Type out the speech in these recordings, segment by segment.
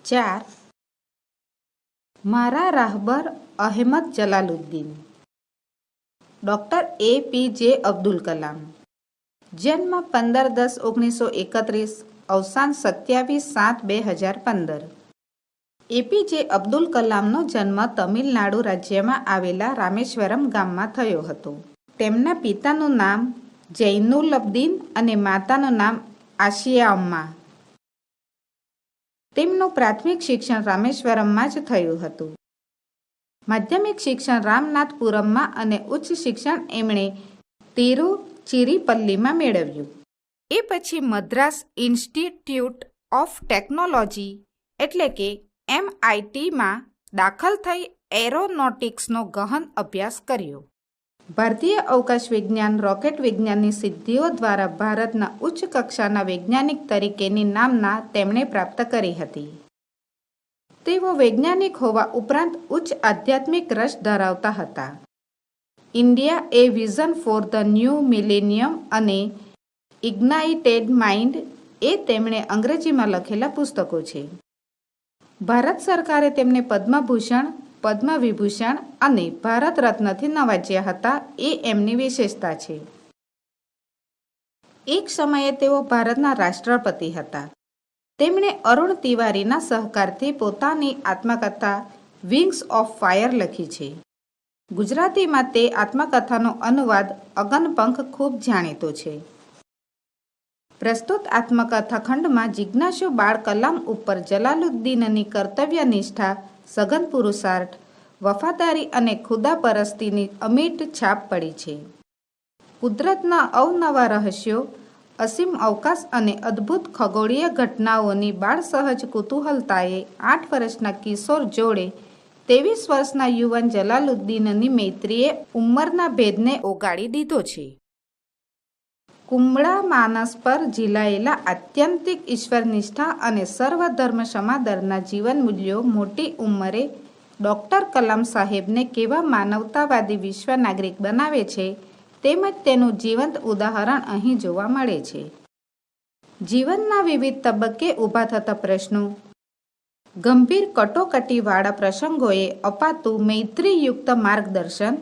4. મારા રાહબર Ahmed Jalaluddin. Doctor APJ Abdul Kalam. જન્મ 15-10-1931, અવસાન 27-7-2015. APJ અબ્દુલ કલામનો જન્મ તમિલનાડુ રાજ્યમાં આવેલા રામેશ્વરમ ગામમાં થયો હતો. તેમના પિતાનું નામ જૈનુલબ્દીન અને માતાનું નામ આશિયા અમ્મા. તેમનું પ્રાથમિક શિક્ષણ રામેશ્વરમમાં જ થયું હતું. માધ્યમિક શિક્ષણ રામનાથપુરમમાં અને ઉચ્ચ શિક્ષણ એમણે તિરુચિરીપલ્લીમાં મેળવ્યું. એ પછી મદ્રાસ ઇન્સ્ટિટ્યૂટ ઓફ ટેકનોલોજી એટલે કે MITમાં દાખલ થઈ એરોનોટિક્સનો ગહન અભ્યાસ કર્યો. ભારતીય અવકાશ વિજ્ઞાન રોકેટ વિજ્ઞાનની સિદ્ધિઓ દ્વારા ભારતના ઉચ્ચ કક્ષાના વૈજ્ઞાનિક તરીકેની નામના તેમણે પ્રાપ્ત કરી હતી. તેઓ વૈજ્ઞાનિક હોવા ઉપરાંત ઉચ્ચ આધ્યાત્મિક રસ ધરાવતા હતા. India A vision for the new millennium અને ઇગ્નાઇટેડ માઇન્ડ એ તેમણે અંગ્રેજીમાં લખેલા પુસ્તકો છે. ભારત સરકારે તેમને પદ્મભૂષણ, પદ્મવિભૂષણ અને ભારત રત્નથી નવાજ્યા હતા. એ એમની વિશેષતા છે. એક સમયે તેઓ ભારતના રાષ્ટ્રપતિ હતા. તેમણે અરુણ તિવારીના સહકારથી પોતાની આત્મકથા વિંગ્સ ઓફ ફાયર લખી છે. ગુજરાતીમાં તે આત્મકથાનો અનુવાદ અગનપંખ ખૂબ જાણીતો છે. પ્રસ્તુત આત્મકથા ખંડમાં જિજ્ઞાસુ બાળ કલામ ઉપર જલાલુદ્દીનની કર્તવ્યનિષ્ઠા, સઘન પુરુષાર્થ, વફાદારી અને ખુદાપરસ્તીની અમિટ છાપ પડી છે. કુદરતના અવનવા રહસ્યો, અસીમ અવકાશ અને અદ્ભુત ખગોળીય ઘટનાઓની બાળ સહજ કુતૂહલતાએ 8 વર્ષના કિશોર જોડે 23 વર્ષના યુવાન જલાલુદ્દીનની મૈત્રીએ ઉંમરના ભેદને ઓગાળી દીધો છે. કુમળા માનસ પર ઝીલાયેલા આત્યંતિક ઈશ્વરનિષ્ઠા અને સર્વધર્મ સમાદરના જીવન મૂલ્યો મોટી ઉંમરે ડૉક્ટર કલામ સાહેબને કેવા માનવતાવાદી વિશ્વ નાગરિક બનાવે છે તેમજ તેનું જીવંત ઉદાહરણ અહીં જોવા મળે છે. જીવનના વિવિધ તબક્કે ઊભા થતા પ્રશ્નો, ગંભીર કટોકટીવાળા પ્રસંગોએ અપાતું મૈત્રીયુક્ત માર્ગદર્શન,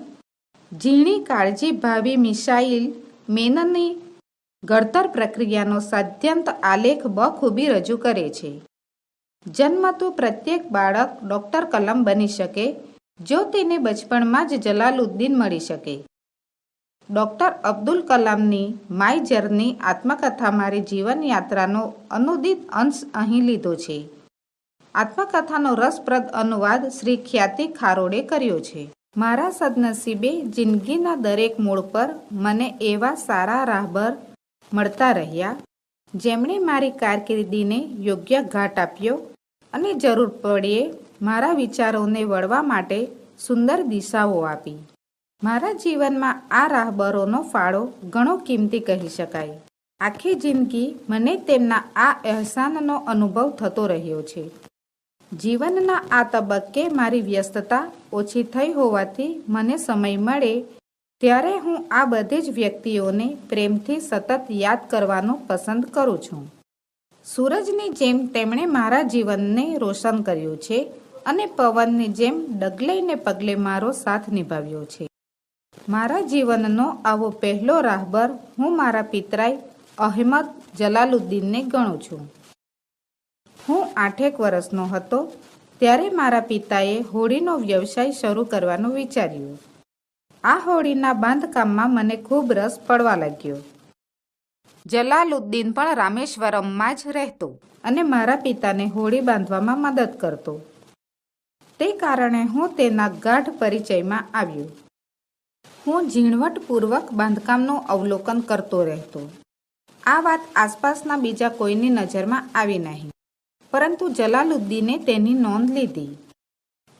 ઝીણી કાળજી ભાવિ મિસાઇલ મેનની ઘડતર પ્રક્રિયાનો સાધ્યંત આલેખ બખૂબી રજૂ કરે છે. જન્મતું પ્રત્યેક બાળક ડૉક્ટર કલામ બની શકે જો તેને બચપણમાં જ જલાલુદ્દીન મળી શકે. ડૉક્ટર અબ્દુલ કલામની માય જર્ની આત્મકથા મારી જીવનયાત્રાનો અનુદિત અંશ અહીં લીધો છે. આત્મકથાનો રસપ્રદ અનુવાદ શ્રી ખ્યાતિ ખારોડે કર્યો છે. મારા સદનસીબે જિંદગીના દરેક મોડ પર મને એવા સારા રાહબર મળતા રહ્યા જેમણે મારી કારકિર્દીને યોગ્ય ઘાટ આપ્યો અને જરૂર પડ્યે મારા વિચારોને વળવા માટે સુંદર દિશાઓ આપી. મારા જીવનમાં આ રાહબરોનો ફાળો ઘણો કિંમતી કહી શકાય. આખી જિંદગી મને તેમના આ અહેસાનનો અનુભવ થતો રહ્યો છે. જીવનના આ તબક્કે મારી વ્યસ્તતા ઓછી થઈ હોવાથી મને સમય મળે ત્યારે હું આ બધી જ વ્યક્તિઓને પ્રેમથી સતત યાદ કરવાનું પસંદ કરું છું. સૂરજની જેમ તેમણે મારા જીવનને રોશન કર્યું છે અને પવનની જેમ ડગલે ને પગલે મારો સાથ નિભાવ્યો છે. મારા જીવનનો આવો પહેલો રાહબર હું મારા પિતરાઈ અહેમદ જલાલુદ્દીનને ગણું છું. હું 8 વર્ષનો હતો ત્યારે મારા પિતાએ હોડીનો વ્યવસાય શરૂ કરવાનું વિચાર્યું. આ હોડીના બાંધકામમાં મને ખૂબ રસ પડવા લાગ્યો. જલાલુદ્દીન પણ રામેશ્વરમમાં જ રહેતો અને મારા પિતાને હોડી બાંધવામાં મદદ કરતો. તે કારણે હું તેના ગાઢ પરિચયમાં આવ્યો. હું ઝીણવટપૂર્વક બાંધકામનું અવલોકન કરતો રહેતો. આ વાત આસપાસના બીજા કોઈની નજરમાં આવી નહીં, પરંતુ જલાલુદ્દીને તેની નોંધ લીધી.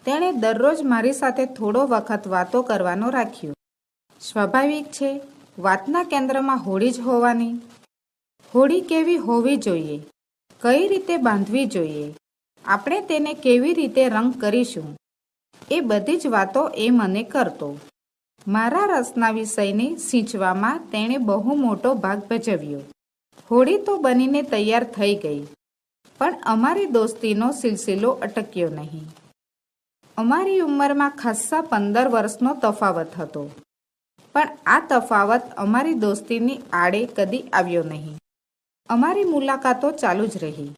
તેણે દરરોજ મારી સાથે થોડો વખત વાતો કરવાનો રાખ્યો. સ્વાભાવિક છે, વાતના કેન્દ્રમાં હોડી જ હોવાની. હોડી કેવી હોવી જોઈએ, કઈ રીતે બાંધવી જોઈએ, આપણે તેને કેવી રીતે રંગ કરીશું, એ બધી જ વાતો એ મને કરતો. મારા રસના વિષયને સિંચવામાં તેણે બહુ મોટો ભાગ ભજવ્યો. હોડી તો બનીને તૈયાર થઈ ગઈ, પણ અમારી દોસ્તીનો સિલસિલો અટક્યો નહીં. અમારી ઉંમરમાં ખાસ્સા 15 વર્ષનો તફાવત હતો, પણ આ તફાવત અમારી દોસ્તીની આડે કદી આવ્યો નહીં. અમારી મુલાકાતો ચાલુ જ રહી,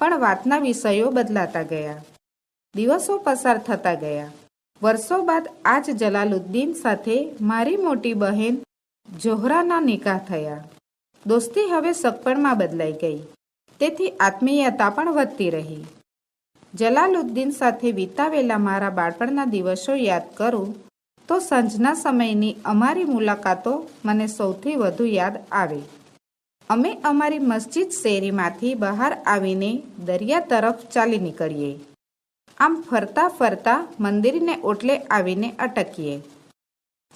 પણ વાતના વિષયો બદલાતા ગયા. દિવસો પસાર થતા ગયા. વર્ષો બાદ આજ જલાલુદ્દીન સાથે મારી મોટી બહેન ઝોહરાના નિકાહ થયા. દોસ્તી હવે સગપણમાં બદલાઈ ગઈ, તેથી આત્મીયતા પણ વધતી રહી. જલાલુદ્દીન સાથે વિતાવેલા મારા બાળપણના દિવસો યાદ કરું તો સાંજના સમયની અમારી મુલાકાતો મને સૌથી વધુ યાદ આવે. અમે અમારી મસ્જિદ શેરીમાંથી બહાર આવીને દરિયા તરફ ચાલી નીકળીએ. આમ ફરતા ફરતા મંદિરને ઓટલે આવીને અટકીએ.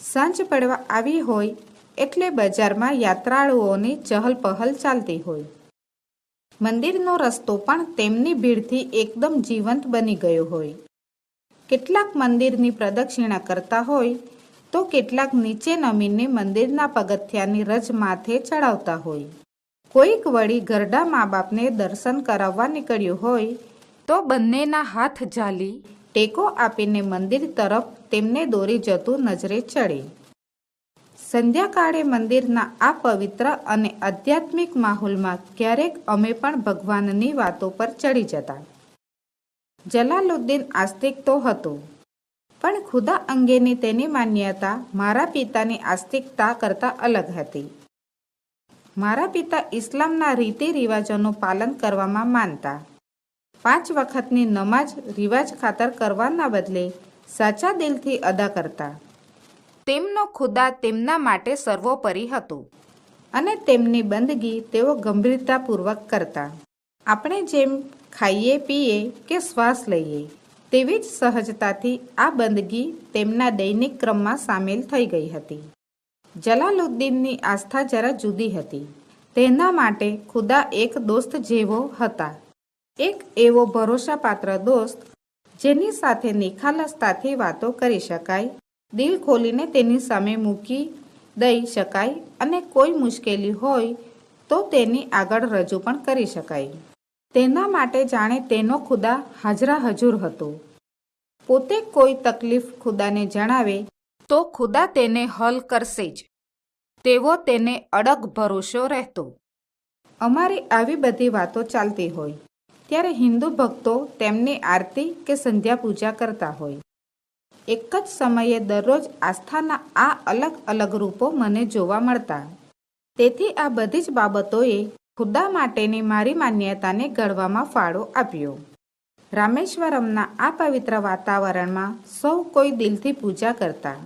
સાંજ પડવા આવી હોય એટલે બજારમાં યાત્રાળુઓની ચહલપહલ ચાલતી હોય. મંદિરનો રસ્તો પણ તેમની ભીડથી એકદમ જીવંત બની ગયો હોય. કેટલાક મંદિરની પ્રદક્ષિણા કરતા હોય તો કેટલાક નીચે નમીને મંદિરના પગથિયાની રજ માથે ચડાવતા હોય. કોઈક વળી ઘરડા મા બાપને દર્શન કરાવવા નીકળ્યું હોય તો બંનેના હાથ ઝાલી ટેકો આપીને મંદિર તરફ તેમને દોરી જતું નજરે ચડે. સંધ્યાકાળે મંદિરના આ પવિત્ર અને આધ્યાત્મિક માહોલમાં ક્યારેક અમે પણ ભગવાનની વાતો પર ચડી જતા. જલાલુદ્દીન આસ્તિક તો હતો, પણ ખુદા અંગેની તેની માન્યતા મારા પિતાની આસ્તિકતા કરતાં અલગ હતી. મારા પિતા ઇસ્લામના રીતિ રિવાજોનું પાલન કરવામાં માનતા. 5 વખતની નમાજ રિવાજ ખાતર કરવાના બદલે સાચા દિલથી અદા કરતા. તેમનો ખુદા તેમના માટે સર્વોપરી હતો અને તેમની બંદગી તેઓ ગંભીરતાપૂર્વક કરતા. આપણે જેમ ખાઈએ પીએ કે શ્વાસ લઈએ તેવી જ સહજતાથી આ બંદગી તેમના દૈનિક ક્રમમાં સામેલ થઈ ગઈ હતી. જલાલુદ્દીનની આસ્થા જરા જુદી હતી. તેના માટે ખુદા એક દોસ્ત જેવો હતા. એક એવો ભરોસાપાત્ર દોસ્ત જેની સાથે નિખાલસતાથી વાતો કરી શકાય, દિલ ખોલીને તેની સામે મૂકી દઈ શકાય અને કોઈ મુશ્કેલી હોય તો તેની આગળ રજૂ પણ કરી શકાય. તેના માટે જાણે તેનો ખુદા હાજરા હજુર હતો. પોતે કોઈ તકલીફ ખુદાને જણાવે તો ખુદા તેને હલ કરશે જ, તેવો તેને અડગ ભરોસો રહેતો. અમારી આવી બધી વાતો ચાલતી હોય ત્યારે હિન્દુ ભક્તો તેમની આરતી કે સંધ્યા પૂજા કરતા હોય. એક જ સમયે દરરોજ આસ્થાના આ અલગ અલગ રૂપો મને જોવા મળતા. તેથી આ બધી જ બાબતોએ ખુદા માટેની મારી માન્યતાને ઘડવામાં ફાળો આપ્યો. રામેશ્વરમના આ પવિત્ર વાતાવરણમાં સૌ કોઈ દિલથી પૂજા કરતા.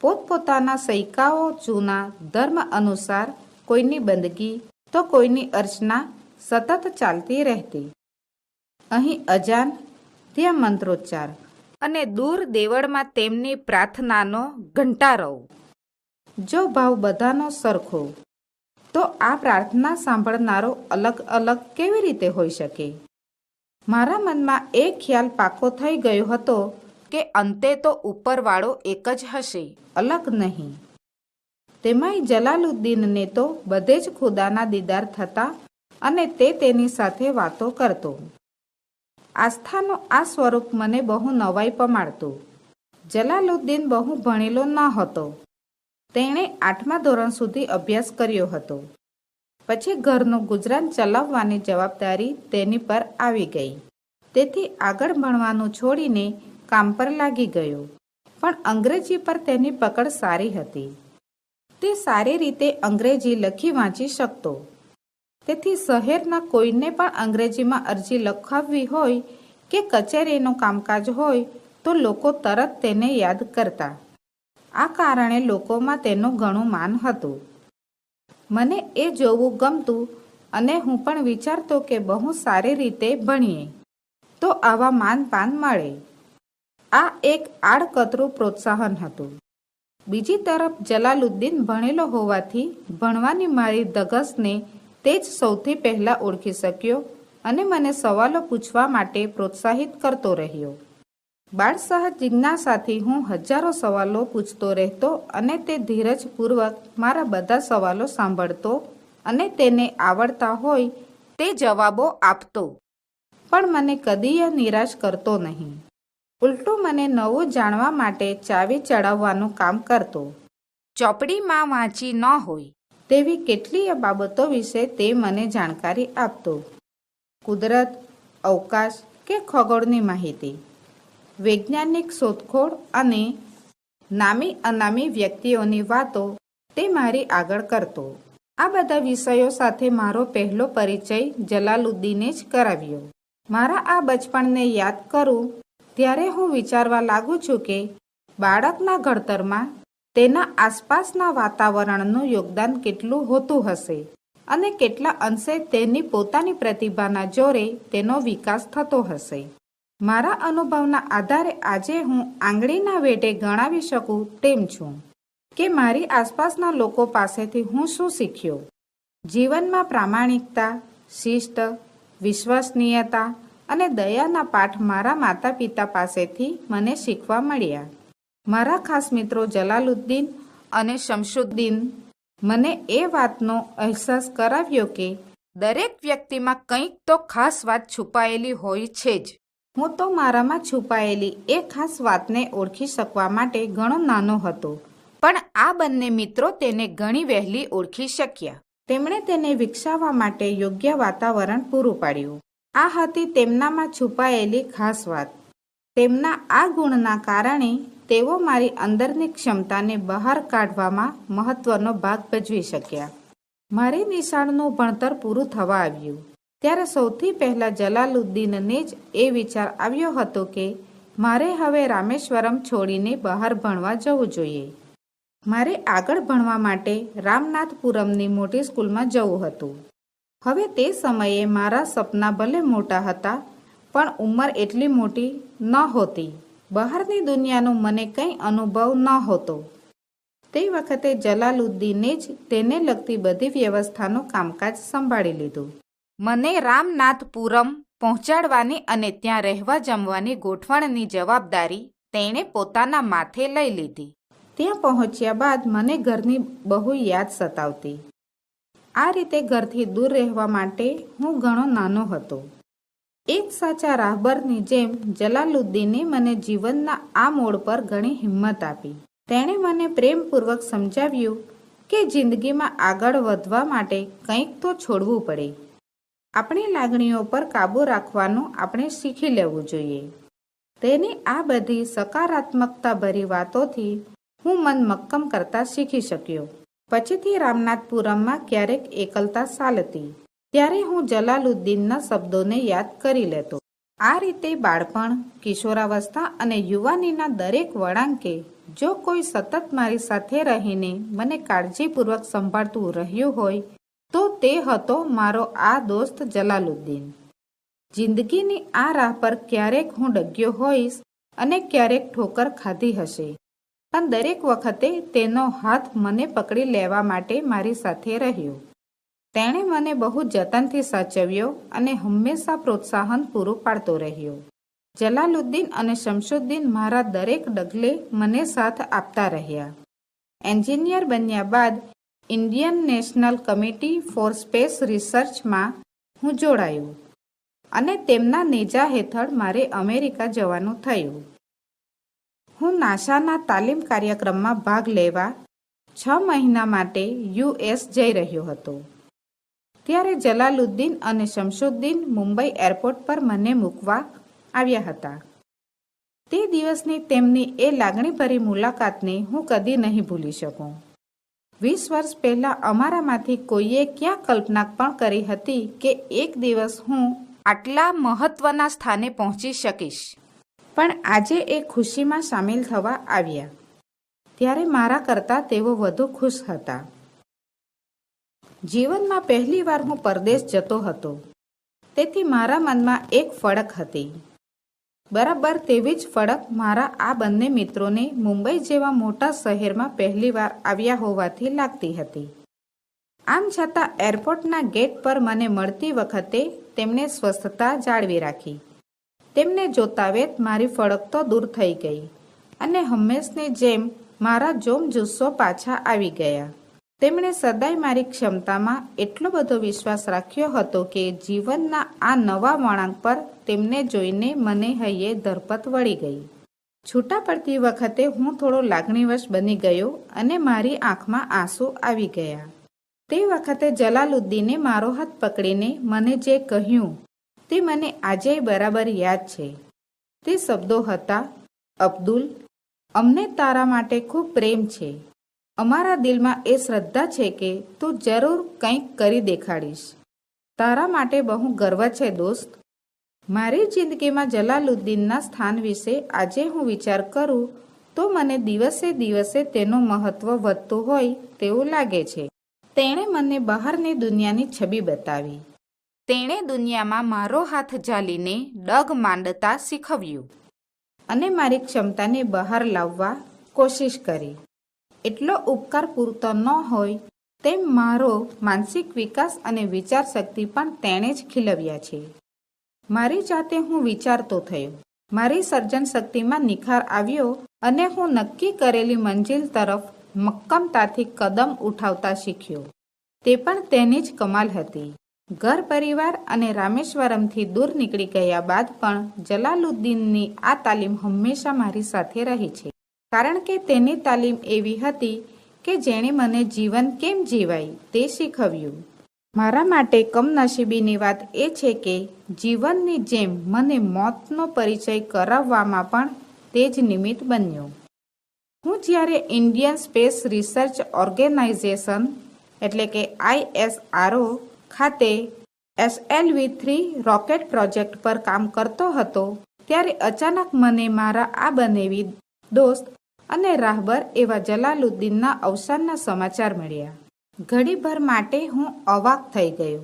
પોતપોતાના સૈકાઓ જૂના ધર્મ અનુસાર કોઈની બંદગી તો કોઈની અર્ચના સતત ચાલતી રહેતી. અહીં અજાન, ત્યાં મંત્રોચ્ચાર અને દૂર દેવળમાં તેમની પ્રાર્થનાનો ઘંટારવ. જો ભાવ બધાનો સરખો તો આ પ્રાર્થના સાંભળનારો અલગ અલગ કેવી રીતે હોઈ શકે? મારા મનમાં એ ખ્યાલ પાકો થઈ ગયો હતો કે અંતે તો ઉપરવાળો એક જ હશે, અલગ નહીં. તેમાંય જલાલુદ્દીનને તો બધે જ ખુદાના દીદાર થતા અને તે તેની સાથે વાતો કરતો. આસ્થાનું આ સ્વરૂપ મને બહુ નવાઈ પમાડતું. જલાલુદ્દીન બહુ ભણેલો ન હતો. તેણે 8મા ધોરણ સુધી અભ્યાસ કર્યો હતો. પછી ઘરનું ગુજરાન ચલાવવાની જવાબદારી તેની પર આવી ગઈ. તેથી આગળ ભણવાનું છોડીને કામ પર લાગી ગયો. પણ અંગ્રેજી પર તેની પકડ સારી હતી. તે સારી રીતે અંગ્રેજી લખી વાંચી શકતો. તેથી શહેરના કોઈને પણ અંગ્રેજીમાં અરજી લખાવવી હોય કે કચેરીનું કામકાજ હોય તો લોકો તરત તેને યાદ કરતા. આ કારણે લોકોમાં તેનું ઘણું માન હતું. મને એ જોવું ગમતું અને હું પણ વિચારતો કે બહુ સારી રીતે ભણીએ તો આવા માનપાન મળે. આ એક આડકતરું પ્રોત્સાહન હતું. બીજી તરફ જલાલુદ્દીન ભણેલો હોવાથી ભણવાની મારી ધગશને તે જ સૌથી પહેલાં ઓળખી શક્યો અને મને સવાલો પૂછવા માટે પ્રોત્સાહિત કરતો રહ્યો. બાળસહજ જિજ્ઞાસાથી હું હજારો સવાલો પૂછતો રહેતો અને તે ધીરજપૂર્વક મારા બધા સવાલો સાંભળતો અને તેને આવડતા હોય તે જવાબો આપતો. પણ મને કદીય નિરાશ કરતો નહીં. ઉલટું મને નવું જાણવા માટે ચાવી ચડાવવાનું કામ કરતો. ચોપડીમાં વાંચી ન હોય તેવી કેટલીય બાબતો વિશે તે મને જાણકારી આપતો. કુદરત, અવકાશ કે ખગોળની માહિતી, વૈજ્ઞાનિક શોધખોળ અને નામી અનામી વ્યક્તિઓની વાતો તે મારી આગળ કરતો. આ બધા વિષયો સાથે મારો પહેલો પરિચય જલાલુદ્દીને જ કરાવ્યો. મારા આ બચપણને યાદ કરું ત્યારે હું વિચારવા લાગુ છું કે બાળકના ઘડતરમાં તેના આસપાસના વાતાવરણનું યોગદાન કેટલું હોતું હશે અને કેટલા અંશે તેની પોતાની પ્રતિભાના જોરે તેનો વિકાસ થતો હશે. મારા અનુભવના આધારે આજે હું આંગળીના વેઢે ગણાવી શકું તેમ છું કે મારી આસપાસના લોકો પાસેથી હું શું શીખ્યો. જીવનમાં પ્રામાણિકતા, શિસ્ત, વિશ્વસનીયતા અને દયાના પાઠ મારા માતા પિતા પાસેથી મને શીખવા મળ્યા. મારા ખાસ મિત્રો જલાલુદ્દીન અને શમશુદ્દીન મને એ વાતનો અહેસાસ કરાવ્યો કે દરેક વ્યક્તિમાં કંઈક તો ખાસ વાત છુપાયેલી હોય છે જ. હું તો મારામાં છુપાયેલી એ ખાસ વાતને ઓળખી શકવા માટે ઘણો નાનો હતો, પણ આ બંને મિત્રો તેને ઘણી વહેલી ઓળખી શક્યા. તેમણે તેને વિકસાવવા માટે યોગ્ય વાતાવરણ પૂરું પાડ્યું. આ હતી તેમનામાં છુપાયેલી ખાસ વાત. તેમના આ ગુણના કારણે તેઓ મારી અંદરની ક્ષમતાને બહાર કાઢવામાં મહત્વનો ભાગ ભજવી શક્યા. મારી નિશાળનું ભણતર પૂરું થવા આવ્યું ત્યારે સૌથી પહેલાં જલાલુદ્દીનને જ એ વિચાર આવ્યો હતો કે મારે હવે રામેશ્વરમ છોડીને બહાર ભણવા જવું જોઈએ. મારે આગળ ભણવા માટે રામનાથપુરમની મોટી સ્કૂલમાં જવું હતું. હવે તે સમયે મારા સપના ભલે મોટા હતા પણ ઉંમર એટલી મોટી નહોતી. બહારની દુનિયાનો મને કંઈ અનુભવ નહોતો. તે વખતે જલાલુદ્દીને જ તેને લગતી બધી વ્યવસ્થાનું કામકાજ સંભાળી લીધું. મને રામનાથપુરમ પહોંચાડવાની અને ત્યાં રહેવા જમવાની ગોઠવણની જવાબદારી તેણે પોતાના માથે લઈ લીધી. ત્યાં પહોંચ્યા બાદ મને ઘરની બહુ યાદ સતાવતી. આ રીતે ઘરથી દૂર રહેવા માટે હું ઘણો નાનો હતો. એક સાચા રાહબરની જેમ જલાલુદ્દીને મને જીવનના આ મોડ પર ઘણી હિંમત આપી. તેણે મને પ્રેમપૂર્વક સમજાવ્યું કે જિંદગીમાં આગળ વધવા માટે કંઈક તો છોડવું પડે. આપણી લાગણીઓ પર કાબૂ રાખવાનું આપણે શીખી લેવું જોઈએ. તેની આ બધી સકારાત્મકતાભરી વાતોથી હું મન મક્કમ કરતા શીખી શક્યો. પછીથી રામનાથપુરમમાં ક્યારેક એકલતા સાલતી ત્યારે હું જલાલુદ્દીનના શબ્દોને યાદ કરી લેતો. આ રીતે બાળપણ, કિશોરાવસ્થા અને યુવાનીના દરેક વળાંકે જો કોઈ સતત મારી સાથે રહીને મને કાળજીપૂર્વક સંભાળતું રહ્યું હોય તો તે હતો મારો આ દોસ્ત જલાલુદ્દીન. જિંદગીની આ રાહ પર ક્યારેક હું ડગ્યો હોઈશ અને ક્યારેક ઠોકર ખાધી હશે, પણ દરેક વખતે તેનો હાથ મને પકડી લેવા માટે મારી સાથે રહ્યો. તેણે મને બહુ જતનથી સાચવ્યો અને હંમેશા પ્રોત્સાહન પૂરું પાડતો રહ્યો. જલાલુદ્દીન અને શમશુદ્દીન મારા દરેક ડગલે મને સાથ આપતા રહ્યા. એન્જિનિયર બન્યા બાદ Indian national committee for space રિસર્ચમાં હું જોડાયો અને તેમના નેજા હેઠળ મારે અમેરિકા જવાનું થયું. હું નાસાના તાલીમ કાર્યક્રમમાં ભાગ લેવા 6 મહિના માટે US જઈ રહ્યો હતો. ત્યારે જલાલુદ્દીન અને શમશુદ્દીન મુંબઈ એરપોર્ટ પર મને મૂકવા આવ્યા હતા. તે દિવસની તેમની એ લાગણીભરી મુલાકાતને હું કદી નહીં ભૂલી શકું. 20 વર્ષ પહેલાં અમારામાંથી કોઈએ ક્યાં કલ્પના પણ કરી હતી કે એક દિવસ હું આટલા મહત્વના સ્થાને પહોંચી શકીશ. પણ આજે એ ખુશીમાં સામેલ થવા આવ્યા ત્યારે મારા કરતાં તેઓ વધુ ખુશ હતા. જીવનમાં પહેલીવાર હું પરદેશ જતો હતો, તેથી મારા મનમાં એક ફડક હતી. બરાબર તેવી જ ફડક મારા આ બંને મિત્રોને મુંબઈ જેવા મોટા શહેરમાં પહેલીવાર આવ્યા હોવાથી લાગતી હતી. આમ છતાં એરપોર્ટના ગેટ પર મને મળતી વખતે તેમણે સ્વસ્થતા જાળવી રાખી. તેમને જોતા વેત મારી ફડક તો દૂર થઈ ગઈ અને હંમેશની જેમ મારા જોમ જુસ્સો પાછા આવી ગયા. તેમણે સદાય મારી ક્ષમતામાં એટલો બધો વિશ્વાસ રાખ્યો હતો કે જીવનના આ નવા વળાંક પર તેમને જોઈને મને હૈયે ધરપત વળી ગઈ. છૂટા પડતી વખતે હું થોડો લાગણીવશ બની ગયો અને મારી આંખમાં આંસુ આવી ગયા. તે વખતે જલાલુદ્દીને મારો હાથ પકડીને મને જે કહ્યું તે મને આજે બરાબર યાદ છે. તે શબ્દો હતા, અબ્દુલ, અમને તારા માટે ખૂબ પ્રેમ છે. અમારા દિલમાં એ શ્રદ્ધા છે કે તું જરૂર કંઈક કરી દેખાડીશ. તારા માટે બહુ ગર્વ છે દોસ્ત. મારી જિંદગીમાં જલાલુદ્દીનના સ્થાન વિશે આજે હું વિચાર કરું તો મને દિવસે દિવસે તેનું મહત્ત્વ વધતું હોય તેવું લાગે છે. તેણે મને બહારની દુનિયાની છબી બતાવી. તેણે દુનિયામાં મારો હાથ ઝાલીને ડગ માંડતા શીખવ્યું અને મારી ક્ષમતાને બહાર લાવવા કોશિશ કરી. એટલો ઉપકાર પૂરતો ન હોય તેમ મારો માનસિક વિકાસ અને વિચાર શક્તિ પણ તેણે જ ખીલવ્યા છે. મારી જાતે હું વિચારતો થયો. મારી સર્જન શક્તિમાં નિખાર આવ્યો અને હું નક્કી કરેલી મંજિલ તરફ મક્કમતાથી કદમ ઉઠાવતા શીખ્યો. તે પણ તેની જ કમાલ હતી. ઘર પરિવાર અને રામેશ્વરમથી દૂર નીકળી ગયા બાદ પણ જલાલુદ્દીનની આ તાલીમ હંમેશા મારી સાથે રહી છે. કારણ કે તેની તાલીમ એવી હતી કે જેણે મને જીવન કેમ જીવાય તે શીખવ્યું. મારા માટે કમનસીબીની વાત એ છે કે જીવનની જેમ મને મોતનો પરિચય કરાવવામાં પણ તે જ નિમિત્ત બન્યો. હું જ્યારે ઇન્ડિયન સ્પેસ રિસર્ચ ઓર્ગેનાઇઝેશન એટલે કે ISRO ખાતે SLV-3 રોકેટ પ્રોજેક્ટ પર કામ કરતો હતો ત્યારે અચાનક મને મારા આ બનેવી દોસ્ત અને રાહબર એવા જલાલુદ્દીનના અવસાનના સમાચાર મળ્યા. ઘડીભર માટે હું અવાક થઈ ગયો.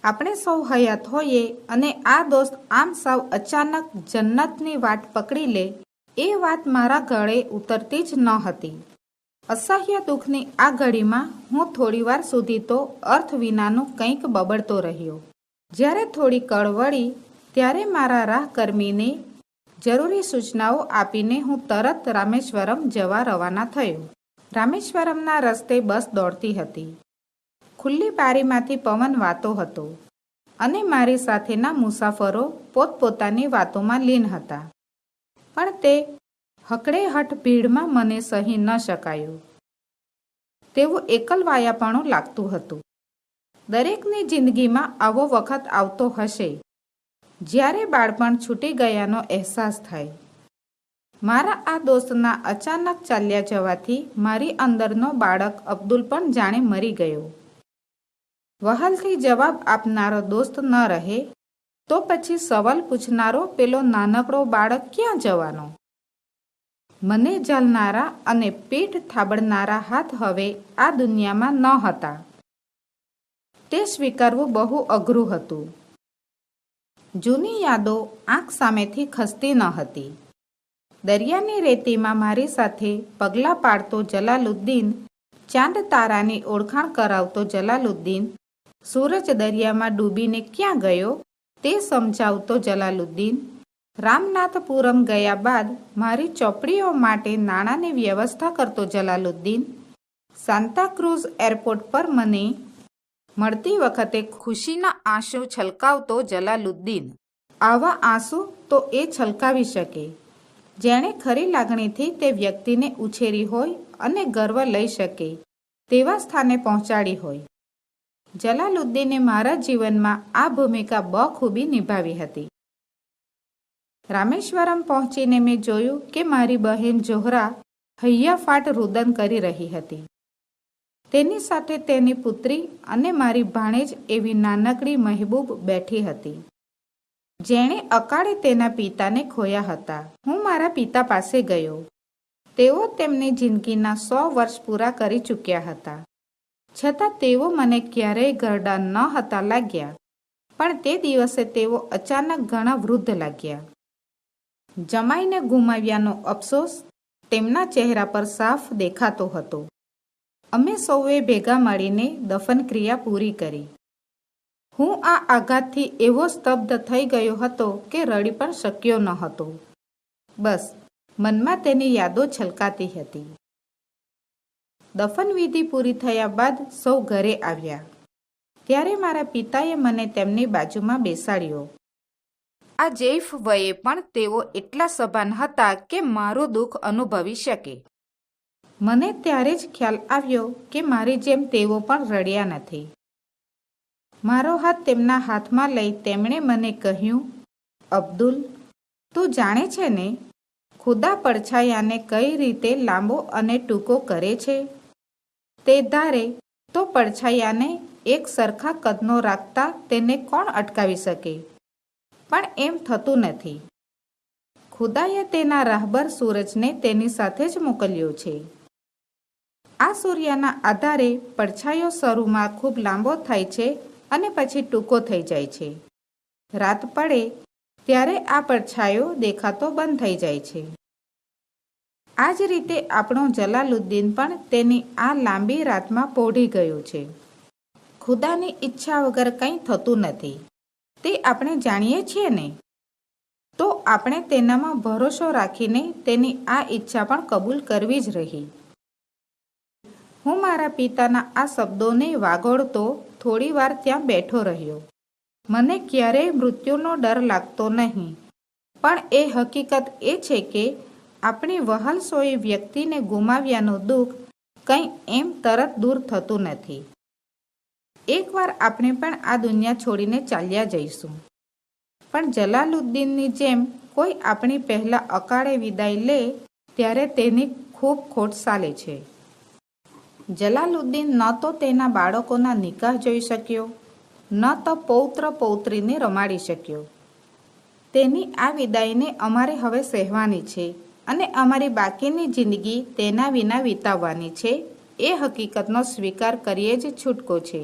આપણે સૌ હયાત હોઈએ અને આ દોસ્ત આમ સાવ અચાનક જન્નતની વાટ પકડી લે એ વાત મારા ગળે ઉતરતી જ ન હતી. અસહ્ય દુઃખની આ ઘડીમાં હું થોડીવાર સુધી તો અર્થ વિનાનું કંઈક બબડતો રહ્યો. જ્યારે થોડી કળ વળી ત્યારે મારા રાહકર્મીને જરૂરી સૂચનાઓ આપીને હું તરત રામેશ્વરમ જવા રવાના થયો. રામેશ્વરમના રસ્તે બસ દોડતી હતી. ખુલ્લી બારીમાંથી પવન વાતો હતો અને મારી સાથેના મુસાફરો પોતપોતાની વાતોમાં લીન હતા. પણ તે હકડેહઠ ભીડમાં મને સહી ન શકાયું. તેવું એકલવાયાપણું લાગતું હતું. દરેકની જિંદગીમાં આવો વખત આવતો હશે જ્યારે બાળપણ છૂટી ગયાનો અહેસાસ થાય. મારા આ દોસ્તના અચાનક ચાલ્યા જવાથી મારી અંદરનો બાળક અબ્દુલ પણ જાણે મરી ગયો. વહાલથી જવાબ આપનારો દોસ્ત ન રહે તો પછી સવાલ પૂછનારો પેલો નાનકડો બાળક ક્યાં જવાનો? મને ઝાલનારા અને પીઠ થાબડનારા હાથ હવે આ દુનિયામાં ન હતા. તે સ્વીકારવું બહુ અઘરું હતું. જૂની યાદો આંખ સામેથી ખસતી ન હતી. દરિયાની રેતીમાં મારી સાથે પગલાં પાડતો જલાલુદ્દીન, ચાંદ તારાની ઓળખાણ કરાવતો જલાલુદ્દીન, સૂરજ દરિયામાં ડૂબીને ક્યાં ગયો તે સમજાવતો જલાલુદ્દીન, રામનાથપુરમ ગયા બાદ મારી ચોપડીઓ માટે નાણાંની વ્યવસ્થા કરતો જલાલુદ્દીન, સાન્તાક્રુઝ એરપોર્ટ પર મને મળતી વખતે ખુશીના આંસુ છલકાવતો જલાલુદ્દીન. આવા આંસુ તો એ છલકાવી શકે જેણે ખરી લાગણીથી તે વ્યક્તિને ઉછેરી હોય અને ગર્વ લઈ શકે તેવા સ્થાને પહોંચાડી હોય. જલાલુદ્દીને મારા જીવનમાં આ ભૂમિકા બખૂબી નિભાવી હતી. રામેશ્વરમ પહોંચીને મેં જોયું કે મારી બહેન જોહરા હૈયાફાટ રુદન કરી રહી હતી. તેની સાથે તેની પુત્રી અને મારી ભાણેજ એવી નાનકડી મહેબૂબ બેઠી હતી જેણે અકાળે તેના પિતાને ખોયા હતા. હું મારા પિતા પાસે ગયો. તેઓ તેમની જિંદગીના 100 વર્ષ પૂરા કરી ચૂક્યા હતા. છતાં તેઓ મને ક્યારેય ઘરડા ન હતા લાગ્યા. પણ તે દિવસે તેઓ અચાનક ઘણા વૃદ્ધ લાગ્યા. જમાઈને ગુમાવ્યાનો અફસોસ તેમના ચહેરા પર સાફ દેખાતો હતો. અમે સૌએ ભેગા મળીને દફન ક્રિયા પૂરી કરી. હું આ આઘાતથી એવો સ્તબ્ધ થઈ ગયો હતો કે રડી પણ શક્યો ન હતો. બસ મનમાં તેની યાદો છલકાતી હતી. દફનવિધિ પૂરી થયા બાદ સૌ ઘરે આવ્યા. ત્યારે મારા પિતાએ મને તેમની બાજુમાં બેસાડ્યો. આ જૈફ વયે પણ તેઓ એટલા સભાન હતા કે મારું દુઃખ અનુભવી શકે. મને ત્યારે જ ખ્યાલ આવ્યો કે મારી જેમ તેઓ પણ રડ્યા નથી. મારો હાથ તેમના હાથમાં લઈ તેમણે મને કહ્યું, અબ્દુલ, તું જાણે છે ને, ખુદા પડછાયાને કઈ રીતે લાંબો અને ટૂંકો કરે છે? તે ધારે તો પડછાયાને એક સરખા કદનો રાખતા તેને કોણ અટકાવી શકે? પણ એમ થતું નથી. ખુદાએ તેના રાહબર સૂરજને તેની સાથે જ મોકલ્યો છે. આ સૂર્યના આધારે પડછાયો શરૂમાં ખૂબ લાંબો થાય છે અને પછી ટૂંકો થઈ જાય છે. રાત પડે ત્યારે આ પડછાયો દેખાતો બંધ થઈ જાય છે. આ જ રીતે આપણો જલાલુદ્દીન પણ તેની આ લાંબી રાતમાં પોઢી ગયો છે. ખુદાની ઈચ્છા વગર કંઈ થતું નથી, તે આપણે જાણીએ છીએ ને. તો આપણે તેનામાં ભરોસો રાખીને તેની આ ઈચ્છા પણ કબૂલ કરવી જ રહી. હું મારા પિતાના આ શબ્દોને વાગોળતો થોડી વાર ત્યાં બેઠો રહ્યો. મને ક્યારેય મૃત્યુનો ડર લાગતો નહીં, પણ એ હકીકત એ છે કે આપણી વહાલસોઈ વ્યક્તિને ગુમાવ્યાનું દુઃખ કંઈ એમ તરત દૂર થતું નથી. એકવાર આપણે પણ આ દુનિયા છોડીને ચાલ્યા જઈશું, પણ જલાલુદ્દીનની જેમ કોઈ આપણી પહેલાં અકાળે વિદાય લે ત્યારે તેની ખૂબ ખોટ ચાલે છે. જલાલુદ્દીન ન તો તેના બાળકોના નિકાહ જોઈ શક્યો, ન તો પૌત્ર પૌત્રીને રમાડી શક્યો. તેની આ વિદાયને અમારે હવે સહેવાની છે અને અમારી બાકીની જિંદગી તેના વિના વિતાવવાની છે. એ હકીકતનો સ્વીકાર કરીએ જ છૂટકો છે.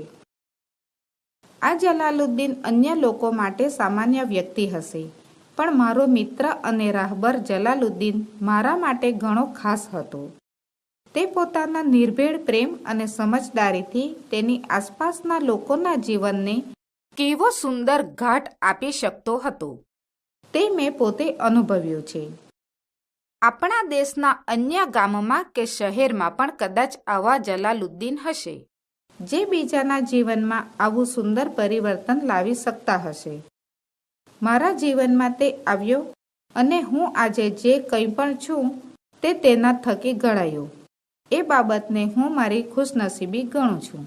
આ જલાલુદ્દીન અન્ય લોકો માટે સામાન્ય વ્યક્તિ હશે, પણ મારો મિત્ર અને રાહબર જલાલુદ્દીન મારા માટે ઘણો ખાસ હતો. તે પોતાના નિર્ભેળ પ્રેમ અને સમજદારીથી તેની આસપાસના લોકોના જીવનને કેવો સુંદર ઘાટ આપી શકતો હતો, તે મેં પોતે અનુભવ્યું છે. આપણા દેશના અન્ય ગામમાં કે શહેરમાં પણ કદાચ આવા જલાલુદ્દીન હશે, જે બીજાના જીવનમાં આવું સુંદર પરિવર્તન લાવી શકતા હશે. મારા જીવનમાં તે આવ્યો અને હું આજે જે કંઈ પણ છું તે તેના થકી ઘડાયું. એ બાબતને હું મારી ખુશનસીબી ગણું છું.